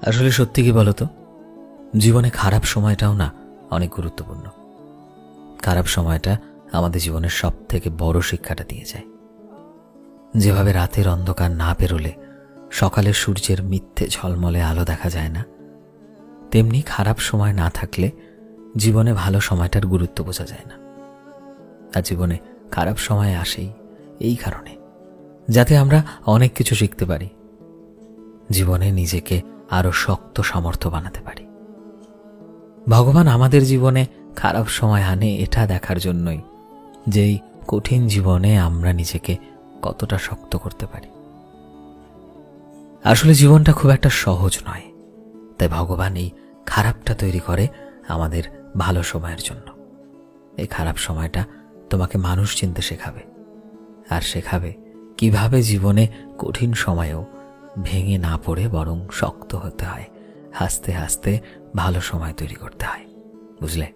আসলে সত্যি কি বলতো, জীবনে খারাপ সময়টাও না অনেক গুরুত্বপূর্ণ। খারাপ সময়টা আমাদের জীবনের সব থেকে বড় শিক্ষাটা দিয়ে যায়। যেভাবে রাতের অন্ধকার না পেরোলে সকালের সূর্যের মিথ্যে ঝলমলে আলো দেখা যায় না, তেমনি খারাপ সময় না থাকলে জীবনে ভালো সময়টার গুরুত্ব বোঝা যায় না। আর জীবনে খারাপ সময় আসেই এই কারণে, যাতে আমরা অনেক কিছু শিখতে পারি, জীবনে নিজেকে আরো শক্ত সামর্থ্য বানাতে পারি। ভগবান আমাদের জীবনে খারাপ সময় আনে এটা দেখার জন্যই, যেই কঠিন জীবনে আমরা নিজেকে কতটা শক্ত করতে পারি। আসলে জীবনটা খুব একটা সহজ নয়, তাই ভগবান এই খারাপটা তৈরি করে আমাদের ভালো সময়ের জন্য। এই খারাপ সময়টা তোমাকে মানুষ চিনতে শেখাবে, আর শেখাবে কিভাবে জীবনে কঠিন সময়েও ভেঙে না পড়ে বরং শক্ত হতে হয়, হাসতে হাসতে ভালো সময় তৈরি করতে হয়। বুঝলে?